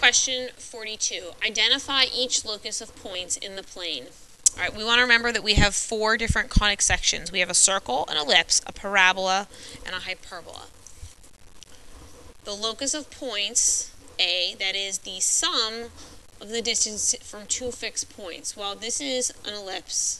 Question 42. Identify each locus of points in the plane. All right, we want to remember that we have 4 different conic sections. We have a circle, an ellipse, a parabola, and a hyperbola. The locus of points, A, that is the sum of the distance from 2 fixed points. Well, this is an ellipse.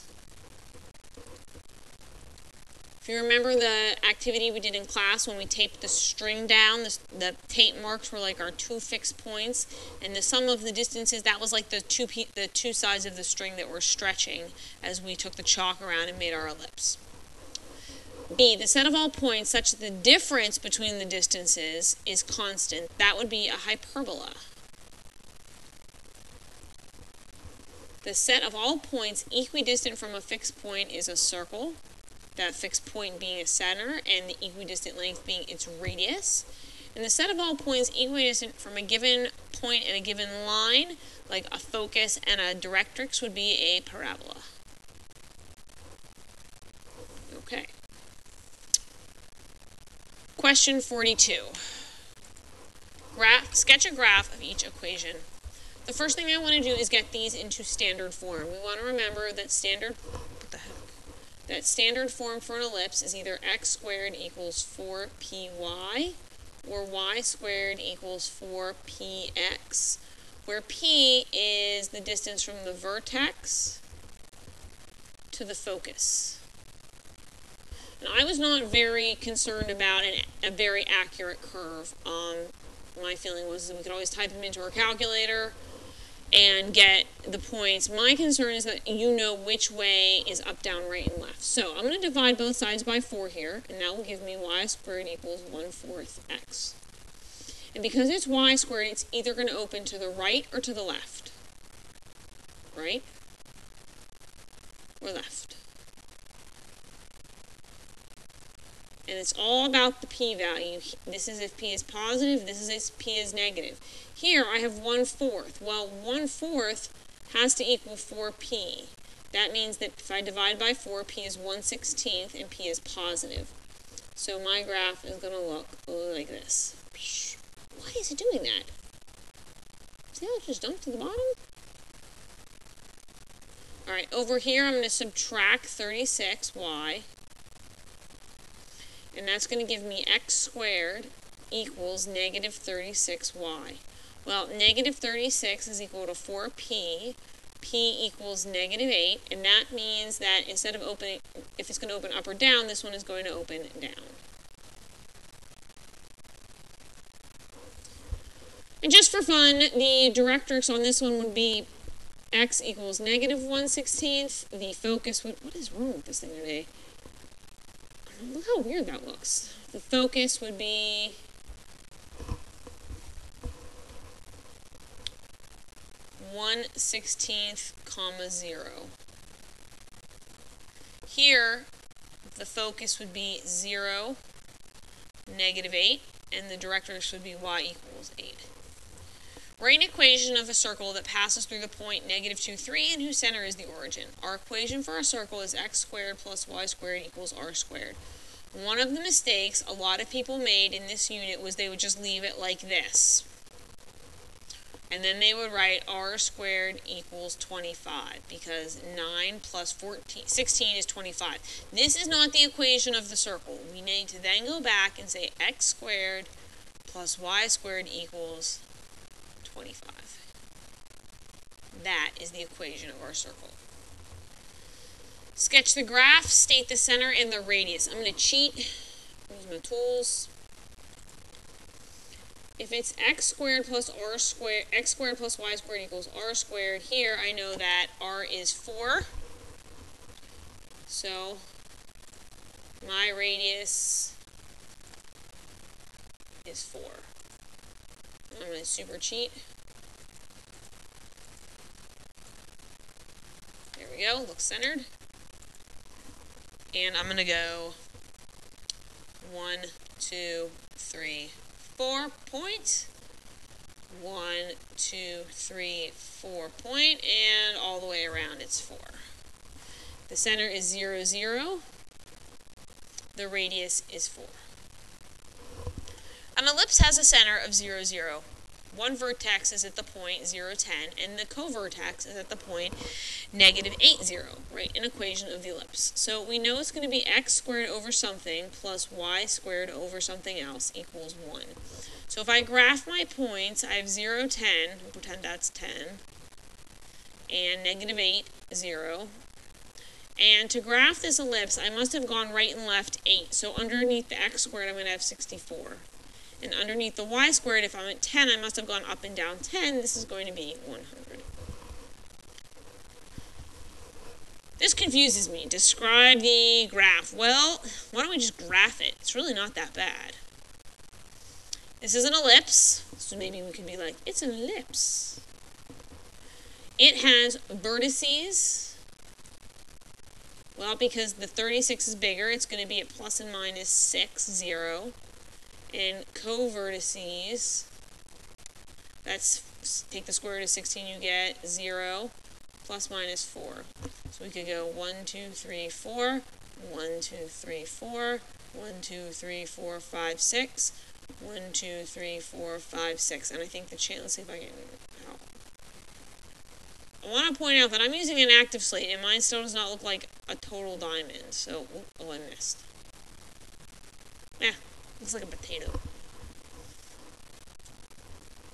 If you remember the activity we did in class when we taped the string down, the tape marks were like our 2 fixed points, and the sum of the distances, that was like the two sides of the string that were stretching as we took the chalk around and made our ellipse. B, the set of all points such that the difference between the distances is constant. That would be a hyperbola. The set of all points equidistant from a fixed point is a circle, that fixed point being a center and the equidistant length being its radius. And the set of all points equidistant from a given point and a given line, like a focus and a directrix, would be a parabola. Okay. Question 42. Sketch a graph of each equation. The first thing I want to do is get these into standard form. We want to remember that standard form for an ellipse is either x squared equals 4py or y squared equals 4px, where p is the distance from the vertex to the focus. And I was not very concerned about a very accurate curve. My feeling was that we could always type them into our calculator and get the points. My concern is that you know which way is up, down, right, and left. So I'm going to divide both sides by 4 here, and that will give me y squared equals 1/4 x. And because it's y squared, it's either going to open to the right or to the left. Right? Or left. And it's all about the p-value. This is if p is positive, this is if p is negative. Here I have 1/4. Well, 1/4 has to equal 4p. That means that if I divide by 4, p is 1/16 and p is positive. So my graph is going to look like this. Why is it doing that? See how it just dumped to the bottom? Alright, over here I'm going to subtract 36y. And that's going to give me x squared equals negative 36y. Well, negative 36 is equal to 4p. P equals negative 8. And that means that instead of opening, if it's going to open up or down, this one is going to open down. And just for fun, the directrix on this one would be x equals negative 1/16. The focus would, what is wrong with this thing today? Look how weird that looks. The focus would be 1/16, 0. Here, the focus would be 0, negative 8, and the directrix would be y equals 8. Write an equation of a circle that passes through the point negative 2, 3, and whose center is the origin. Our equation for a circle is x squared plus y squared equals r squared. One of the mistakes a lot of people made in this unit was they would just leave it like this. And then they would write r squared equals 25, because 9 plus 16 is 25. This is not the equation of the circle. We need to then go back and say x squared plus y squared equals 25. That is the equation of our circle. Sketch the graph, state the center and the radius. I'm going to cheat, use my tools. If it's x squared plus r squared, x squared plus y squared equals r squared, here I know that r is 4. So my radius is 4. I'm going to super cheat. There we go, looks centered. And I'm going to go 1, 2, 3, 4 point. 1, 2, 3, 4 point, and all the way around it's 4. The center is 0, 0. The radius is 4. An ellipse has a center of 0, 0. one vertex is at the point 0, 10, and the covertex is at the point negative 8, 0, right? An equation of the ellipse. So we know it's going to be x squared over something plus y squared over something else equals 1. So if I graph my points, I have 0, 10, we'll pretend that's 10, and negative 8, 0. And to graph this ellipse, I must have gone right and left 8. So underneath the x squared, I'm going to have 64. And underneath the y squared, if I'm at 10, I must have gone up and down 10. This is going to be 100. This confuses me. Describe the graph. Well, why don't we just graph it? It's really not that bad. This is an ellipse, so maybe we could be like, it's an ellipse. It has vertices. Well, because the 36 is bigger, it's going to be at plus and minus 6, 0. And covertices, that's, take the square root of 16, you get 0 plus minus 4. So we could go 1, 2, 3, 4, 1, 2, 3, 4, 1, 2, 3, 4, 5, 6, 1, 2, 3, 4, 5, 6. And I think the chance, let's see if I can, I want to point out that I'm using an active slate, and mine still does not look like a total diamond. So, oh, I missed. Yeah. Looks like a potato.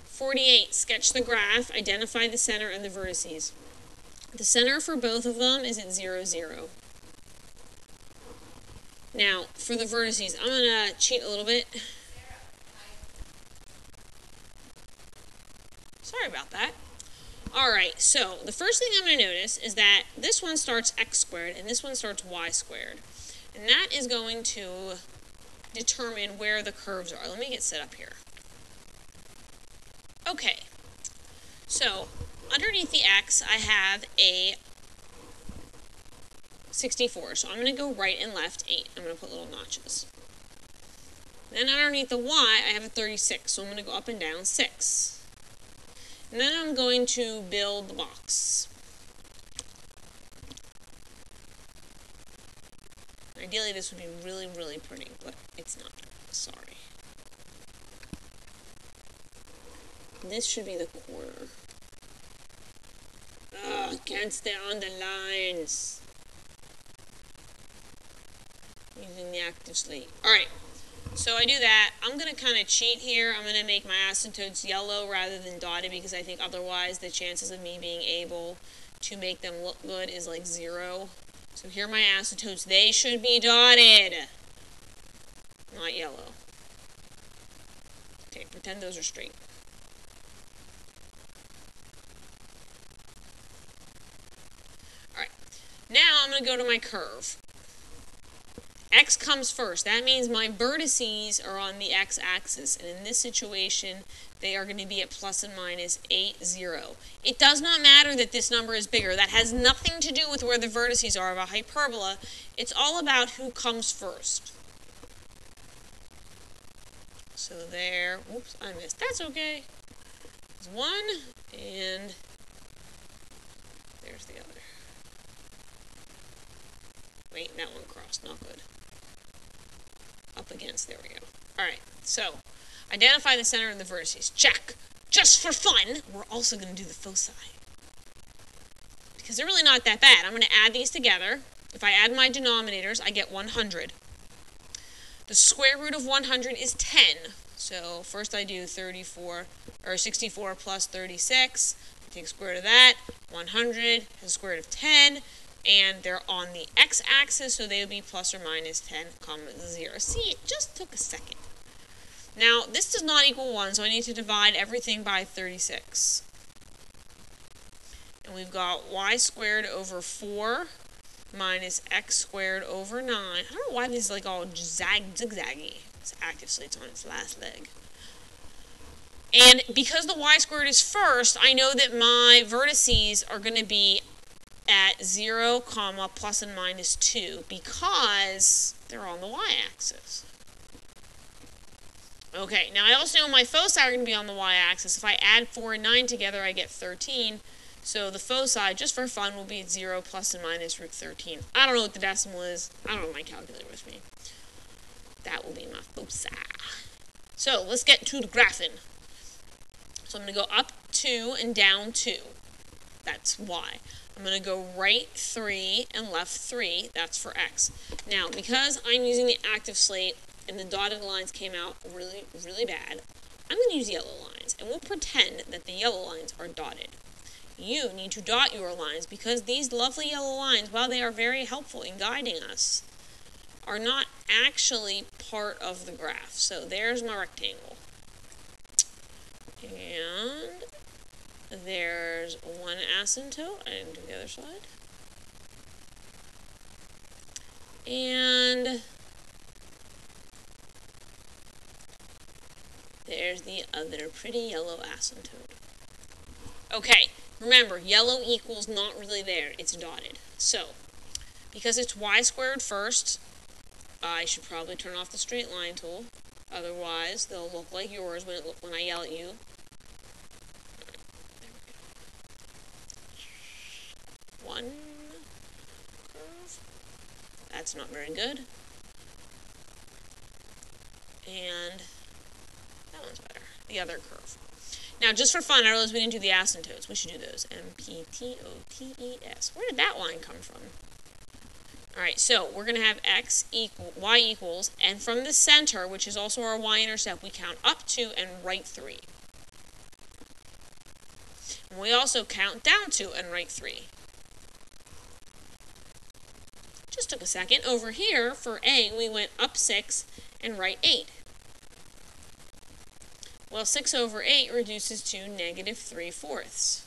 48. Sketch the graph. Identify the center and the vertices. The center for both of them is at 0, 0. Now, for the vertices, I'm going to cheat a little bit. Sorry about that. Alright, so the first thing I'm going to notice is that this one starts x squared and this one starts y squared. And that is going to determine where the curves are. Let me get set up here. Okay, so underneath the x, I have a 64. So I'm going to go right and left 8. I'm going to put little notches. Then underneath the y, I have a 36. So I'm going to go up and down 6. And then I'm going to build the box. Ideally, this would be really, really pretty, but it's not. Sorry. This should be the corner. Oh, can't stay on the lines. Using the active slate. Alright, so I do that. I'm going to kind of cheat here. I'm going to make my asymptotes yellow rather than dotted because I think otherwise the chances of me being able to make them look good is like 0. So here are my asymptotes. They should be dotted, not yellow. Okay, pretend those are straight. Alright, now I'm going to go to my curve. X comes first. That means my vertices are on the x-axis, and in this situation, they are going to be at plus and minus 8, 0. It does not matter that this number is bigger. That has nothing to do with where the vertices are of a hyperbola. It's all about who comes first. So there, whoops, I missed. That's okay. There's one, and there's the other. Wait, that one crossed, not good. Up against, there we go. Alright, so, identify the center and the vertices. Check. Just for fun, we're also going to do the foci. Because they're really not that bad. I'm going to add these together. If I add my denominators, I get 100. The square root of 100 is 10. So, first I do 64 plus 36. I take the square root of that. 100 has the square root of 10. And they're on the x-axis, so they would be plus or minus 10, 0. See, it just took a second. Now, this does not equal 1, so I need to divide everything by 36. And we've got y squared over 4 minus x squared over 9. I don't know why this is like all zigzaggy. It's active slate's on its last leg. And because the y squared is first, I know that my vertices are going to be at 0, plus and minus 2 because they're on the y-axis. Okay, now I also know my foci are going to be on the y-axis. If I add 4 and 9 together, I get 13. So the foci, just for fun, will be at 0 plus and minus root 13. I don't know what the decimal is. I don't have my calculator with me. That will be my foci. So let's get to the graphing. So I'm going to go up 2 and down 2. That's y. I'm going to go right 3 and left 3. That's for x. Now, because I'm using the active slate and the dotted lines came out really, really bad, I'm going to use yellow lines. And we'll pretend that the yellow lines are dotted. You need to dot your lines because these lovely yellow lines, while they are very helpful in guiding us, are not actually part of the graph. So there's my rectangle. And there's one asymptote. I didn't do the other side. And there's the other pretty yellow asymptote. Okay, remember, yellow equals not really there. It's dotted. So, because it's y squared first, I should probably turn off the straight line tool. Otherwise, they'll look like yours when I yell at you. One curve. That's not very good. And that one's better. The other curve. Now, just for fun, I realized we didn't do the asymptotes. We should do those. M-P-T-O-T-E-S. Where did that line come from? Alright, so we're going to have y equals, and from the center, which is also our y-intercept, we count up 2 and right 3. And we also count down 2 and right 3. Just took a second. Over here, for A, we went up 6 and right 8. Well, 6 over 8 reduces to negative 3/4.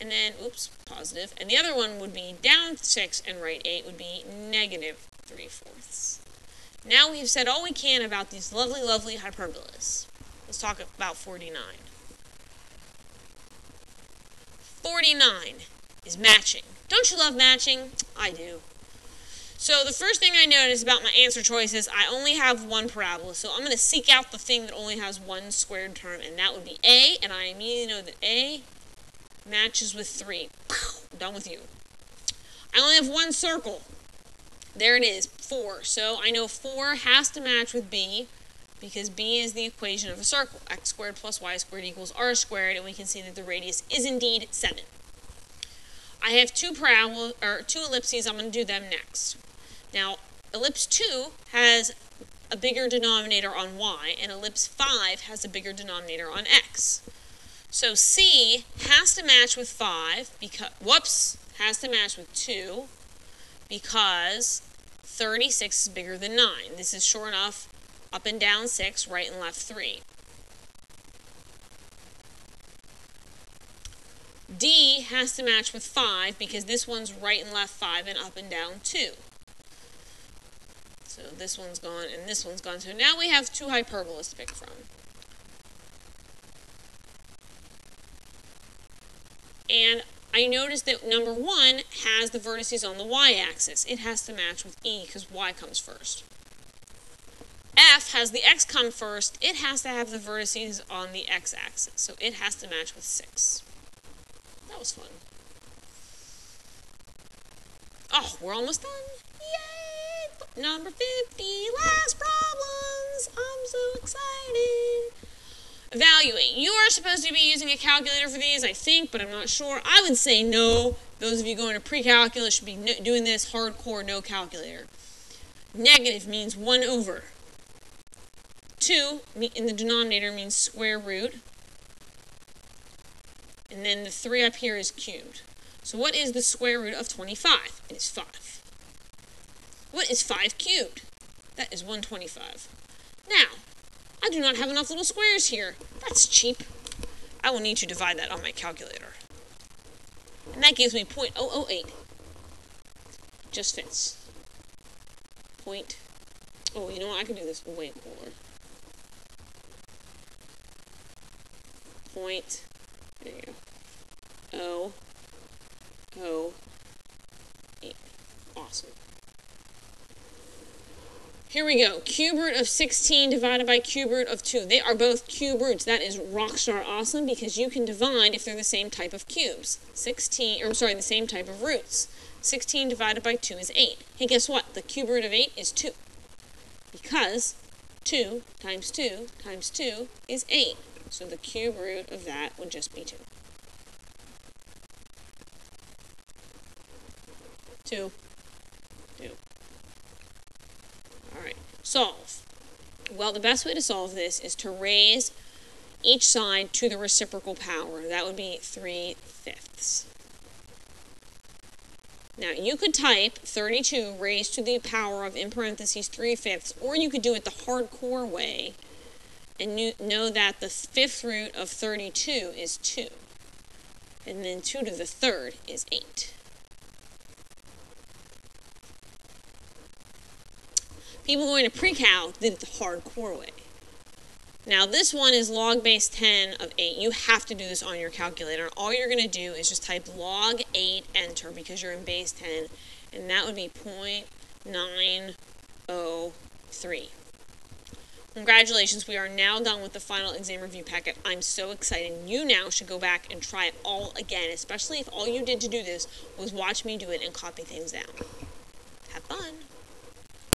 And then, oops, positive. And the other one would be down 6 and right 8 would be negative 3/4. Now we've said all we can about these lovely, lovely hyperbolas. Let's talk about 49. 49 is matching. Don't you love matching? I do. So the first thing I notice about my answer choice is I only have one parabola. So I'm going to seek out the thing that only has one squared term, and that would be A. And I immediately know that A matches with 3. Done with you. I only have one circle. There it is, 4. So I know 4 has to match with B because B is the equation of a circle. X squared plus y squared equals r squared, and we can see that the radius is indeed 7. I have two ellipses. I'm going to do them next. Now, ellipse 2 has a bigger denominator on y, and ellipse 5 has a bigger denominator on x. So C has to match with 5 because, has to match with 2 because 36 is bigger than 9. This is sure enough up and down 6, right and left 3. D has to match with 5 because this one's right and left 5 and up and down 2. So this one's gone and this one's gone. So now we have two hyperbolas to pick from. And I noticed that number 1 has the vertices on the y-axis. It has to match with E because y comes first. F has the x come first. It has to have the vertices on the x-axis. So it has to match with 6. That was fun. Oh, we're almost done. Yay! Number 50, last problems. I'm so excited. Evaluate. You are supposed to be using a calculator for these, I think, but I'm not sure. I would say no. Those of you going to pre-calculus should be doing this hardcore, no calculator. Negative means 1 over. 2 in the denominator means square root. And then the 3 up here is cubed. So what is the square root of 25? It is 5. What is 5 cubed? That is 125. Now, I do not have enough little squares here. That's cheap. I will need to divide that on my calculator. And that gives me 0.008. Just fits. Oh, you know what? I can do this way cooler. There you go. 0.008. Awesome. Here we go. Cube root of 16 divided by cube root of 2. They are both cube roots. That is rockstar awesome because you can divide if they're the same type of cubes. The same type of roots. 16 divided by 2 is 8. Hey, guess what? The cube root of 8 is 2. Because 2 times 2 times 2 is 8. So the cube root of that would just be 2. 2. 2. All right, solve. Well, the best way to solve this is to raise each side to the reciprocal power. That would be 3/5. Now, you could type 32 raised to the power of, in parentheses, 3/5, or you could do it the hardcore way and know that the 5th root of 32 is 2. And then 2 to the 3rd is 8. People going to pre-cal did it the hardcore way. Now this one is log base 10 of 8. You have to do this on your calculator. All you're going to do is just type log 8, enter, because you're in base 10, and that would be 0.903. Congratulations, we are now done with the final exam review packet. I'm so excited. You now should go back and try it all again, especially if all you did to do this was watch me do it and copy things down. Have fun.